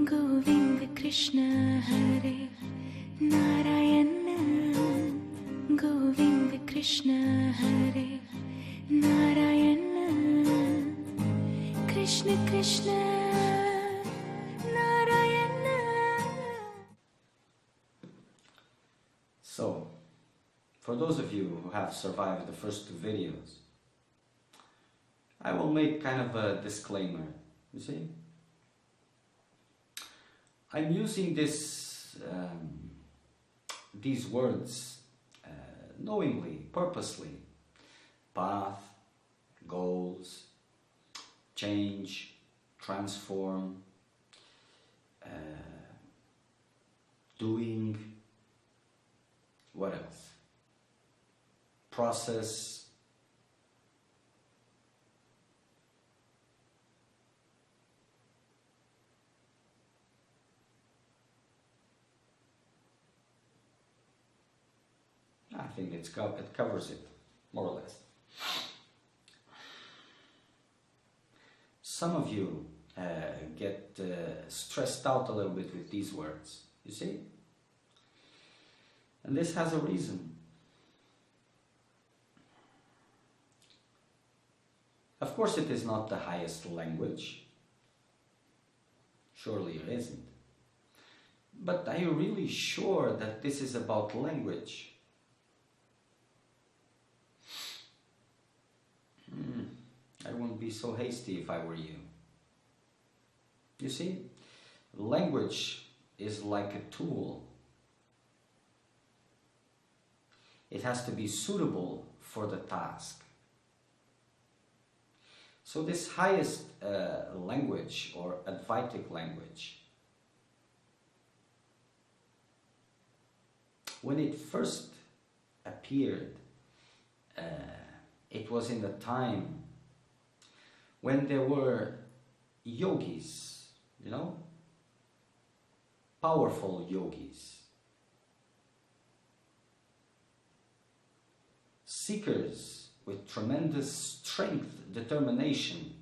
Govinda Krishna Hare Narayana, Govinda Krishna Hare Narayana, Krishna Krishna Narayana. So, for those of you who have survived the first two videos, I will make kind of a disclaimer, you see? I'm using these words knowingly, purposely. Path, goals, change, transform, doing, what else? Process. I think it covers it, more or less. Some of you get stressed out a little bit with these words, you see? And this has a reason. Of course it is not the highest language. Surely it isn't. But are you really sure that this is about language? I wouldn't be so hasty if I were you. You see, language is like a tool. It has to be suitable for the task. So this highest language, or Advaitic language, when it first appeared, it was in the time when there were yogis, you know, powerful yogis, seekers with tremendous strength, determination.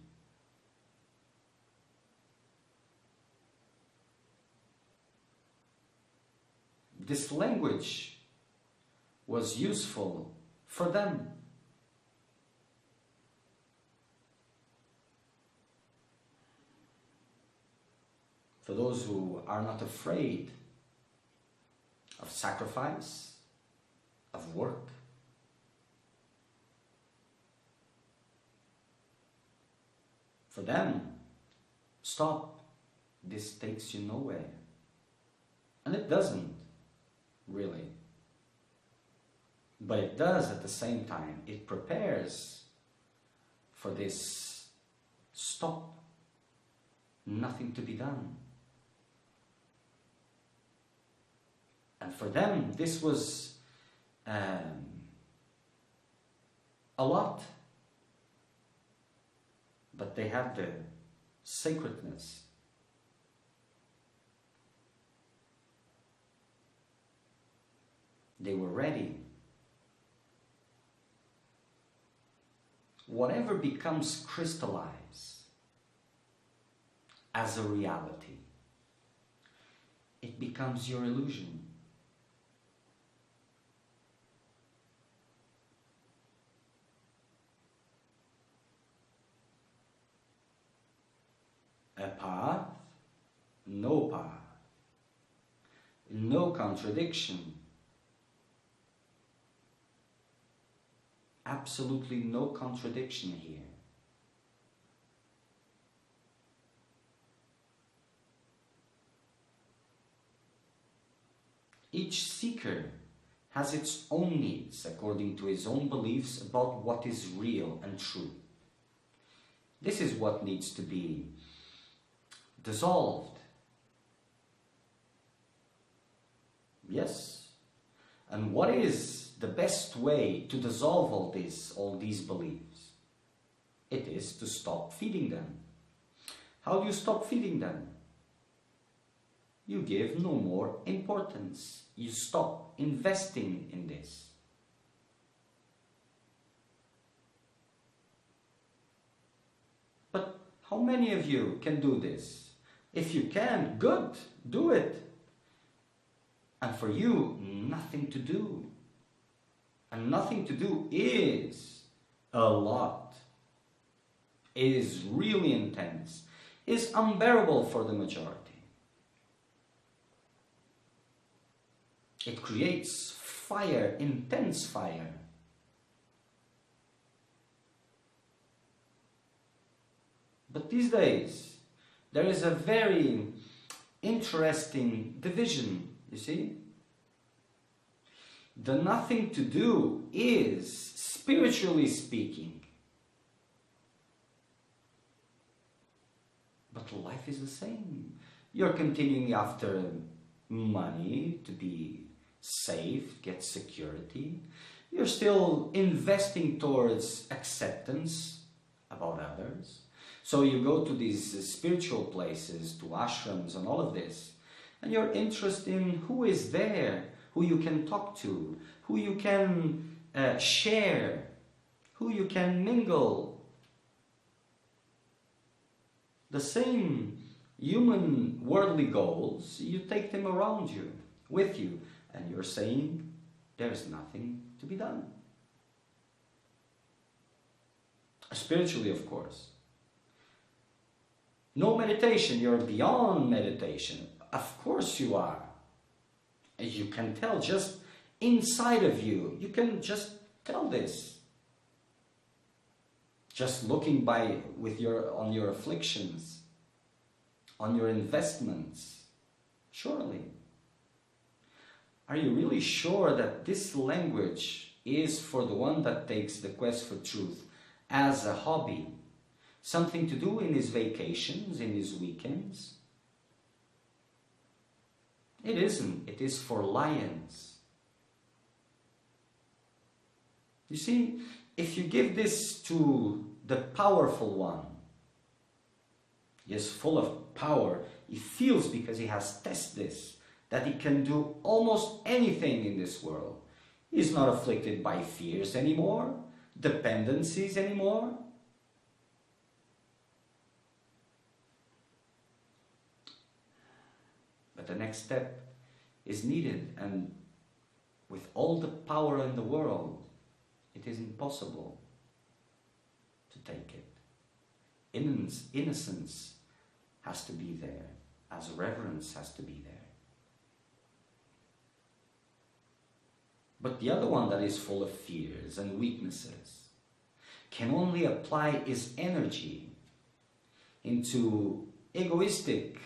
This language was useful for them. For those who are not afraid of sacrifice, of work. For them, stop, this takes you nowhere. And it doesn't, really. But it does at the same time. It prepares for this stop, nothing to be done. And for them, this was a lot. But they had the sacredness. They were ready. Whatever becomes crystallized as a reality, it becomes your illusion. A path, no path, no contradiction, absolutely no contradiction here. Each seeker has its own needs according to his own beliefs about what is real and true. This is what needs to be dissolved. Yes. And what is the best way to dissolve all these beliefs? It is to stop feeding them. How do you stop feeding them? You give no more importance. You stop investing in this. But how many of you can do this? If you can, good, do it. And for you, nothing to do. And nothing to do is a lot. It is really intense. It's unbearable for the majority. It creates fire, intense fire. But these days, there is a very interesting division, you see? The nothing to do is, spiritually speaking, but life is the same. You're continuing after money to be safe, get security. You're still investing towards acceptance about others. So you go to these spiritual places, to ashrams and all of this, and you're interested in who is there, who you can talk to, who you can share, who you can mingle. The same human worldly goals, you take them around you, with you, and you're saying there's nothing to be done. Spiritually, of course. No meditation, you're beyond meditation. Of course you are. You can tell just inside of you. You can just tell this. Just looking on your afflictions, on your investments. Surely. Are you really sure that this language is for the one that takes the quest for truth as a hobby? Something to do in his vacations, in his weekends? It isn't. It is for lions. You see, if you give this to the powerful one, he is full of power. He feels, because he has tested this, that he can do almost anything in this world. He's not afflicted by fears anymore, dependencies anymore. But the next step is needed, and with all the power in the world, it is impossible to take it. Innocence has to be there, as reverence has to be there. But the other one that is full of fears and weaknesses can only apply his energy into egoistic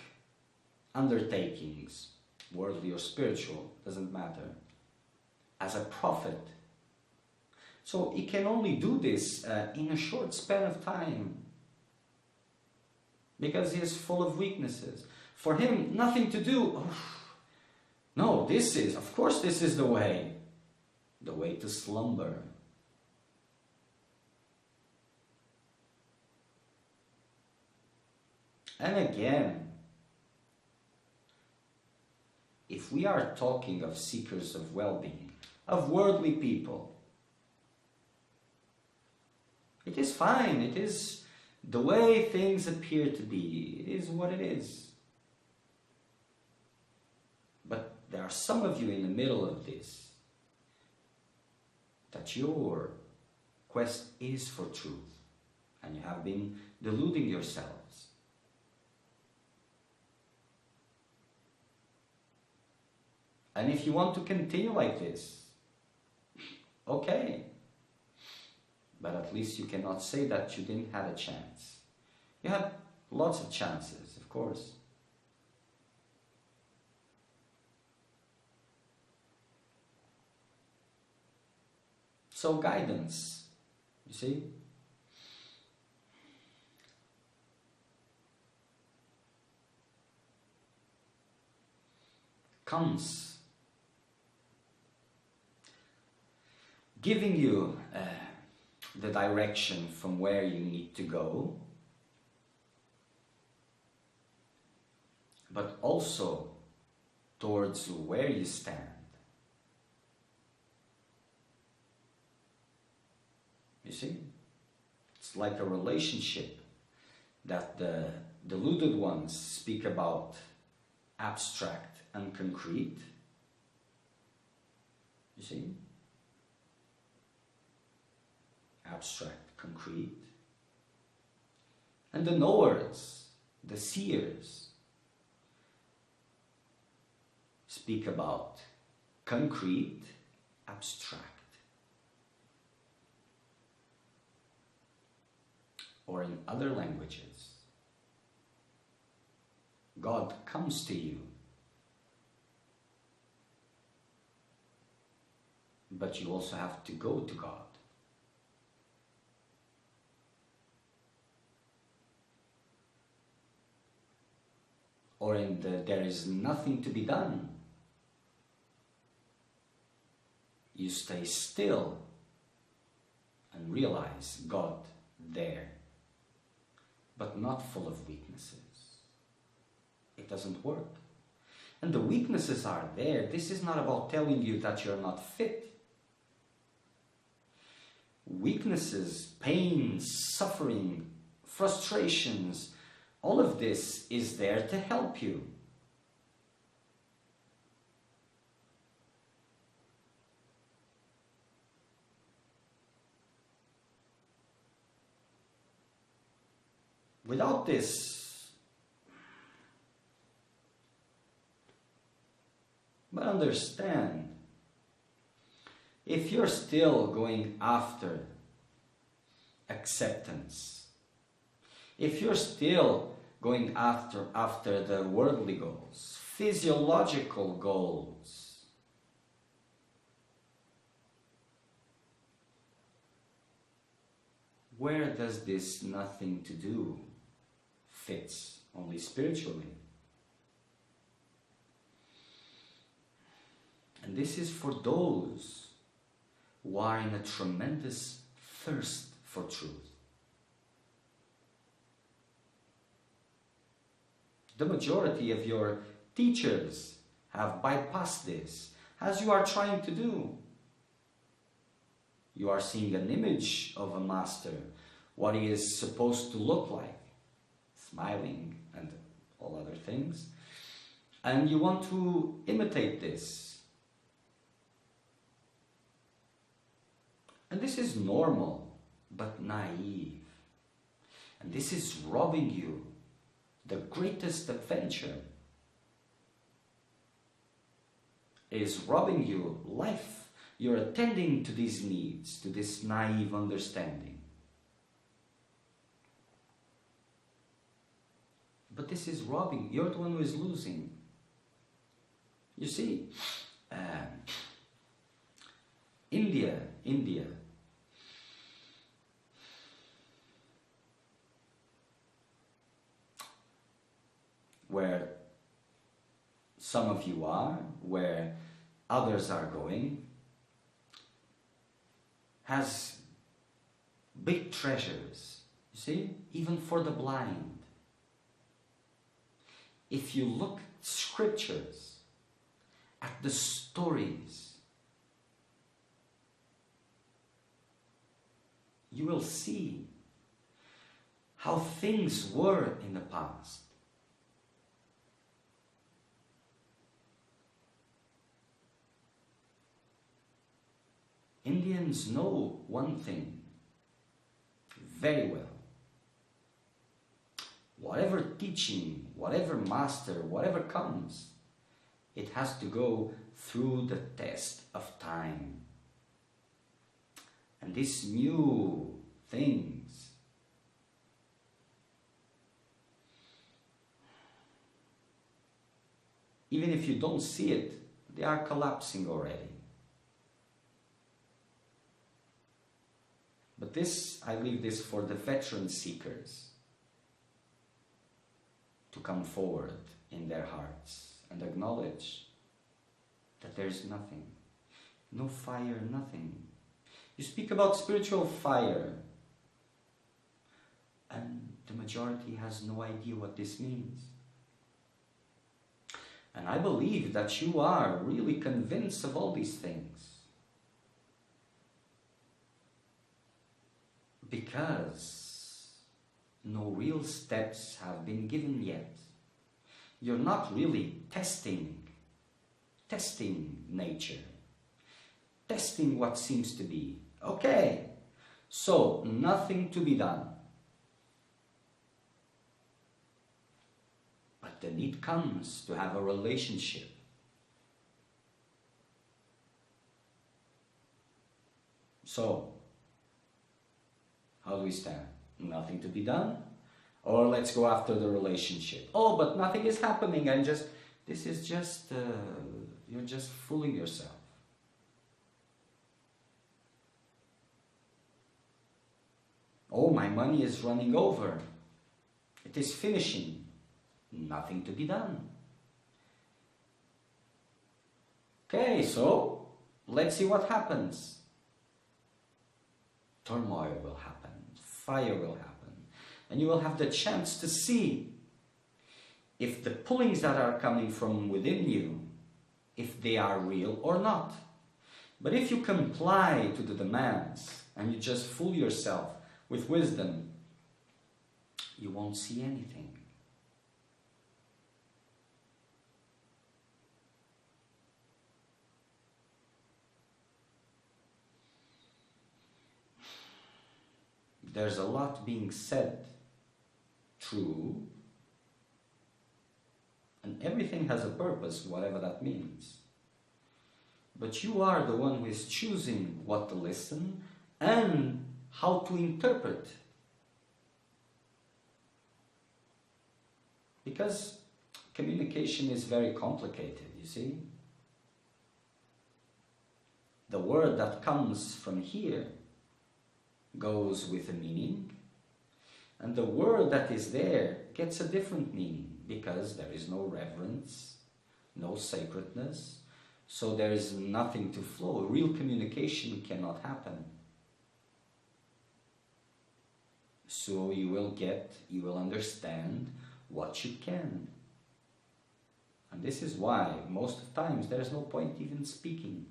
undertakings, worldly or spiritual, doesn't matter, as a prophet. So he can only do this in a short span of time, because he is full of weaknesses. For him, nothing to do. Oh, no, of course this is the way to slumber. And again, if we are talking of seekers of well-being, of worldly people, it is fine. It is the way things appear to be. It is what it is. But there are some of you in the middle of this, that your quest is for truth, and you have been deluding yourselves. And if you want to continue like this, okay. But at least you cannot say that you didn't have a chance. You had lots of chances, of course. So guidance, you see? Comes giving you the direction from where you need to go, but also towards where you stand. You see? It's like a relationship that the deluded ones speak about abstract and concrete. You see? Abstract, concrete. And the knowers, the seers, speak about concrete, abstract. Or in other languages, God comes to you, but you also have to go to God. Or in the there is nothing to be done, you stay still and realize God there, but not full of weaknesses. It doesn't work. And the weaknesses are there. This is not about telling you that you're not fit. Weaknesses, pain, suffering, frustrations, all of this is there to help you. Without this, but understand, if you're still going after acceptance, if you're still going after the worldly goals, physiological goals, where does this nothing to do fits? Only spiritually. And this is for those who are in a tremendous thirst for truth. The majority of your teachers have bypassed this, as you are trying to do. You are seeing an image of a master, what he is supposed to look like, smiling and all other things, and you want to imitate this. And this is normal, but naive. And this is robbing you the greatest adventure, is robbing you life. You're attending to these needs, to this naive understanding. But this is robbing. You're the one who is losing. You see, India, where some of you are, where others are going, has big treasures, you see, even for the blind. If you look at scriptures, at the stories, you will see how things were in the past. Indians know one thing very well. Whatever teaching, whatever master, whatever comes, it has to go through the test of time. And these new things, even if you don't see it, they are collapsing already. But this, I leave this for the veteran seekers to come forward in their hearts and acknowledge that there is nothing, no fire, nothing. You speak about spiritual fire, and the majority has no idea what this means. And I believe that you are really convinced of all these things, because no real steps have been given yet. You're not really testing nature, testing what seems to be. Okay, so nothing to be done. But the need comes to have a relationship. So, how do we stand? Nothing to be done? Or let's go after the relationship. Oh, but nothing is happening. This is just, you're just fooling yourself. Oh, my money is running over. It is finishing. Nothing to be done. Okay, so let's see what happens. Turmoil will happen. Fire will happen. And you will have the chance to see if the pullings that are coming from within you, if they are real or not. But if you comply to the demands and you just fool yourself with wisdom, you won't see anything. There's a lot being said, true, and everything has a purpose, whatever that means. But you are the one who is choosing what to listen and how to interpret. Because communication is very complicated, you see. The word that comes from here goes with a meaning, and the word that is there gets a different meaning because there is no reverence, no sacredness, so there is nothing to flow. Real communication cannot happen. So you will understand what you can. And this is why most of the times there is no point even speaking.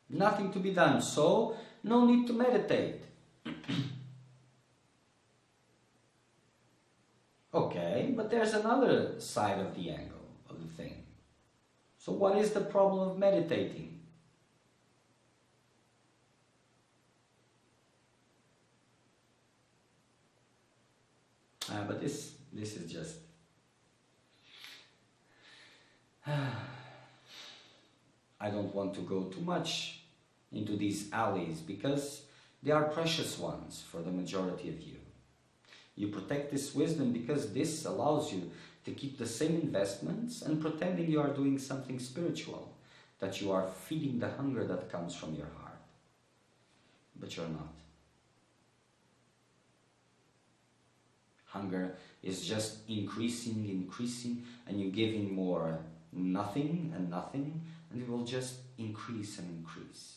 Nothing to be done, so no need to meditate. Okay, but there's another side of the angle of the thing. So what is the problem of meditating? But this is just... I don't want to go too much into these alleys because they are precious ones for the majority of you. You protect this wisdom because this allows you to keep the same investments and pretending you are doing something spiritual, that you are feeding the hunger that comes from your heart. But you're not. Hunger is just increasing, and you give in more nothing, and it will just increase and increase.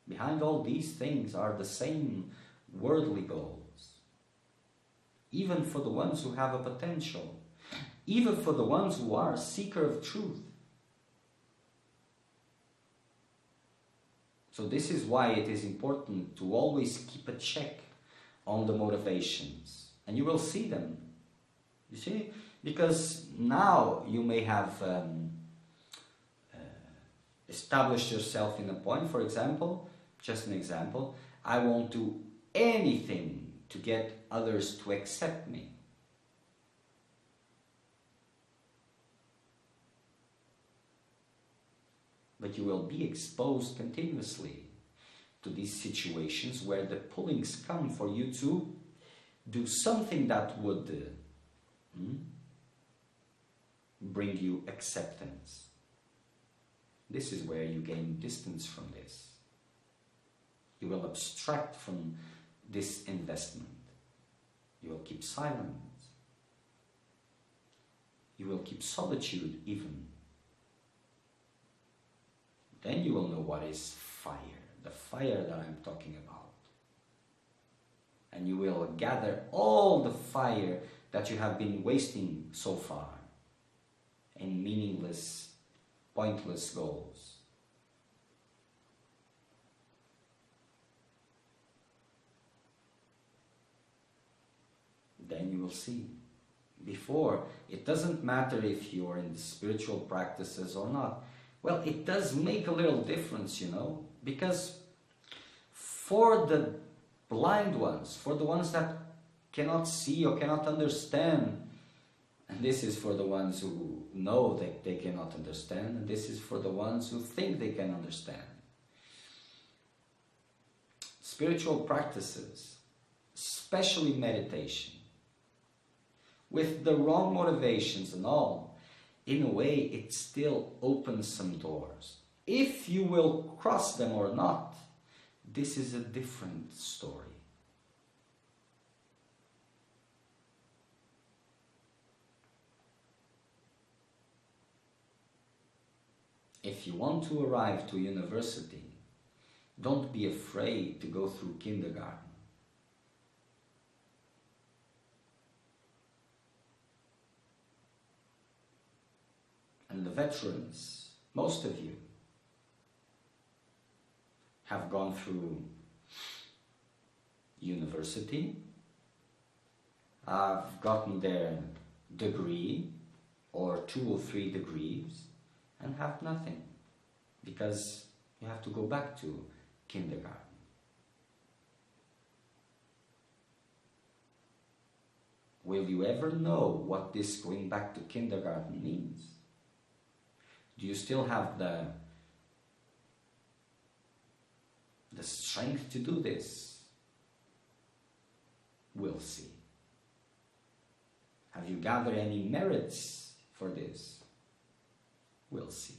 Behind all these things are the same worldly goals. Even for the ones who have a potential, even for the ones who are a seeker of truth. So this is why it is important to always keep a check on the motivations. And you will see them. You see? Because now you may have established yourself in a point, for example, just an example, I won't do anything to get others to accept me. But you will be exposed continuously to these situations where the pullings come for you to do something that would bring you acceptance. This is where you gain distance from this. You will abstract from this investment. You will keep silence. You will keep solitude even. Then you will know what is fire, the fire that I'm talking about. And you will gather all the fire that you have been wasting so far in meaningless, pointless goals. Then you will see. Before, it doesn't matter if you're in the spiritual practices or not. Well, it does make a little difference, you know, because for the blind ones, for the ones that cannot see or cannot understand, and this is for the ones who know that they cannot understand, and this is for the ones who think they can understand. Spiritual practices, especially meditation, with the wrong motivations and all, in a way it still opens some doors. If you will cross them or not, this is a different story. If you want to arrive to university, don't be afraid to go through kindergarten. And the veterans, most of you, have gone through university, have gotten their degree or 2 or 3 degrees, and have nothing, because you have to go back to kindergarten. Will you ever know what this going back to kindergarten means? Do you still have the strength to do this? We'll see. Have you gathered any merits for this? We'll see.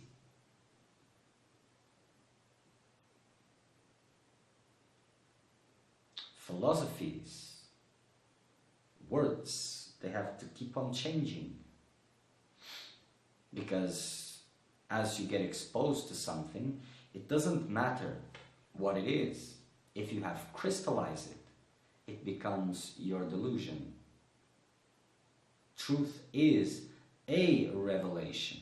Philosophies, words, they have to keep on changing, because as you get exposed to something, it doesn't matter what it is. If you have crystallized it, it becomes your delusion. Truth is a revelation,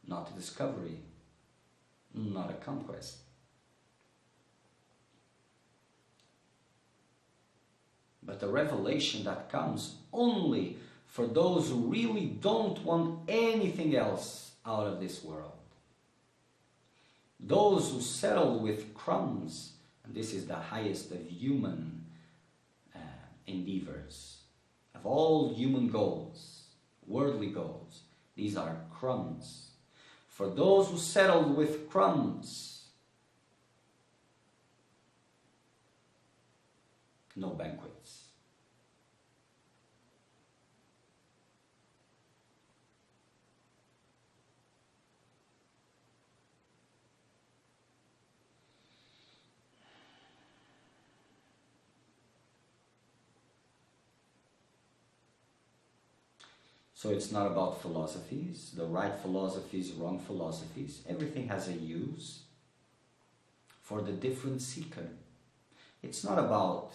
not a discovery, not a conquest. But a revelation that comes only for those who really don't want anything else out of this world. Those who settle with crumbs, and this is the highest of human endeavors, of all human goals, worldly goals, these are crumbs. For those who settled with crumbs, no banquets. So it's not about philosophies, the right philosophies, wrong philosophies. Everything has a use for the different seeker. It's not about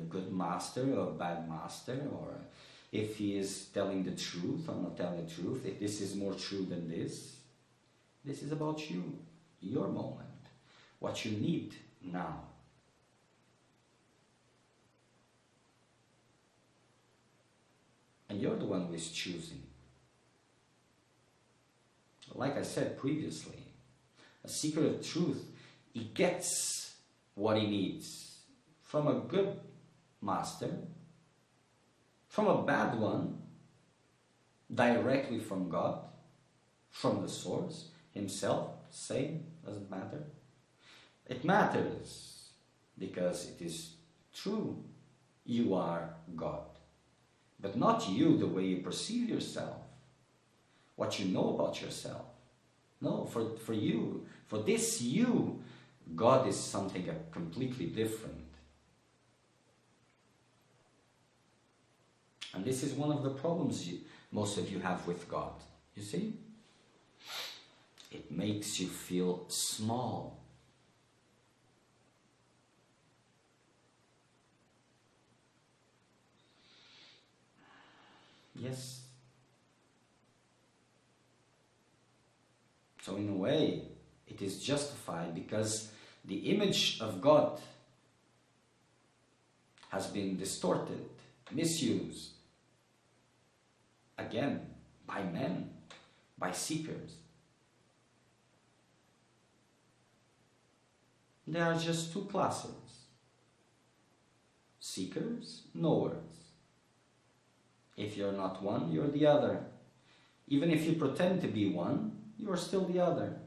good master or bad master, or if he is telling the truth or not telling the truth, if this is more true than this. This is about you, your moment, what you need now. And you're the one who is choosing. Like I said previously, a seeker of truth, he gets what he needs from a good master, from a bad one, directly from God, from the source, himself, same, doesn't matter. It matters because it is true. You are God. But not you the way you perceive yourself, what you know about yourself. No, for you, for this you, God is something completely different. And this is one of the problems most of you have with God. You see? It makes you feel small. Yes. So in a way, it is justified because the image of God has been distorted, misused, again, by men, by seekers. There are just two classes: seekers, knowers. If you're not one, you're the other. Even if you pretend to be one, you are still the other.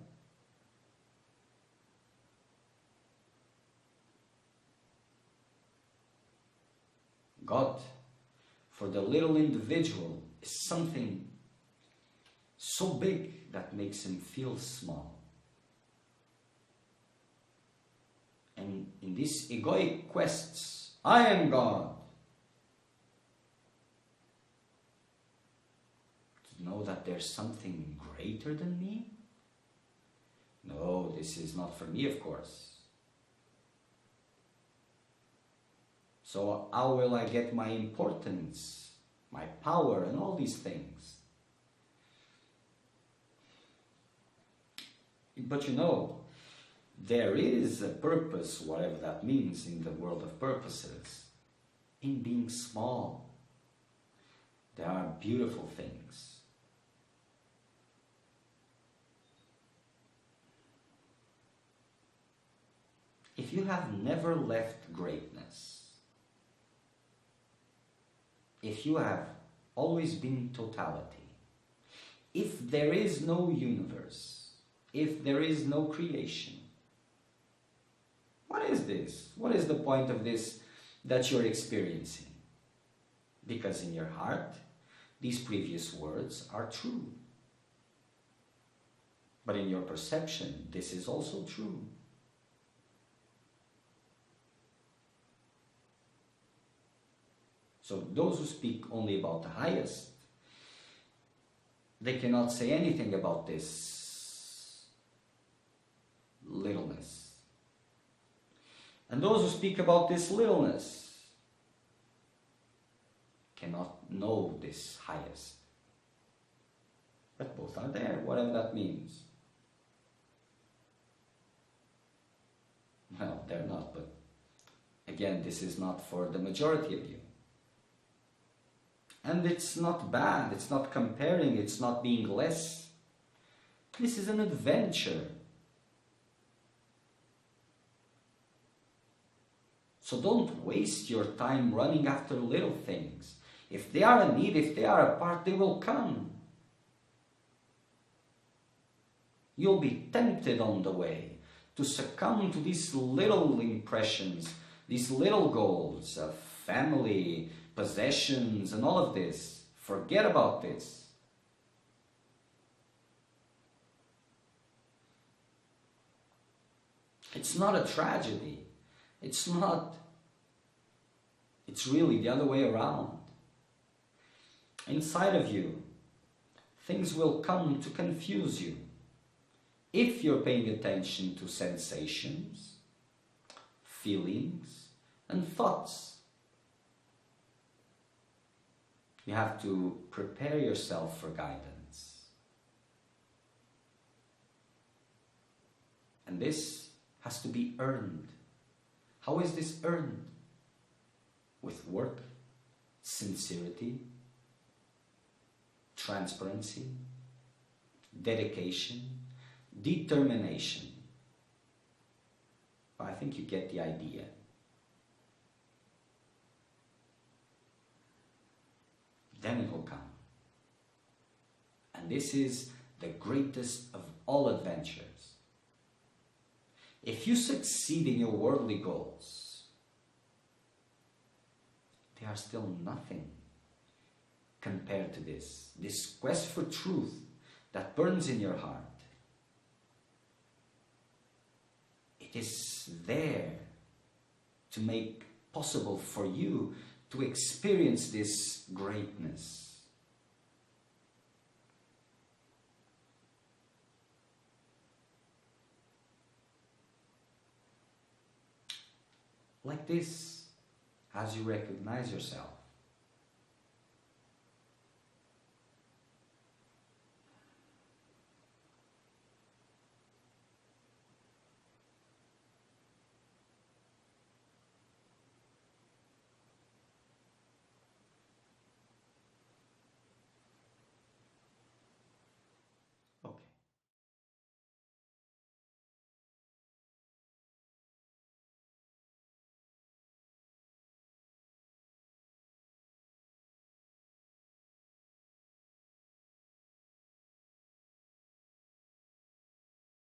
God, for the little individual, is something so big that makes him feel small. And in these egoic quests, I am God, to know that there's something greater than me? No, this is not for me, of course. So how will I get my importance, my power, and all these things? But you know, there is a purpose, whatever that means in the world of purposes, in being small. There are beautiful things. If you have never left greatness, if you have always been totality, if there is no universe, if there is no creation, what is this? What is the point of this that you're experiencing? Because in your heart, these previous words are true. But in your perception, this is also true. So those who speak only about the highest, they cannot say anything about this littleness. And those who speak about this littleness cannot know this highest. But both are there, whatever that means. Well, they're not, but again, this is not for the majority of you. And it's not bad, it's not comparing, it's not being less. This is an adventure. So don't waste your time running after little things. If they are a need, if they are a part, they will come. You'll be tempted on the way to succumb to these little impressions, these little goals of family, possessions, and all of this. Forget about this. It's not a tragedy. It's not. It's really the other way around. Inside of you, things will come to confuse you. If you're paying attention to sensations, feelings, and thoughts, you have to prepare yourself for guidance. And this has to be earned. How is this earned? With work, sincerity, transparency, dedication, determination. I think you get the idea. Then it will come. And this is the greatest of all adventures. If you succeed in your worldly goals, they are still nothing compared to this quest for truth that burns in your heart. It is there to make possible for you to experience this greatness. Like this, as you recognize yourself,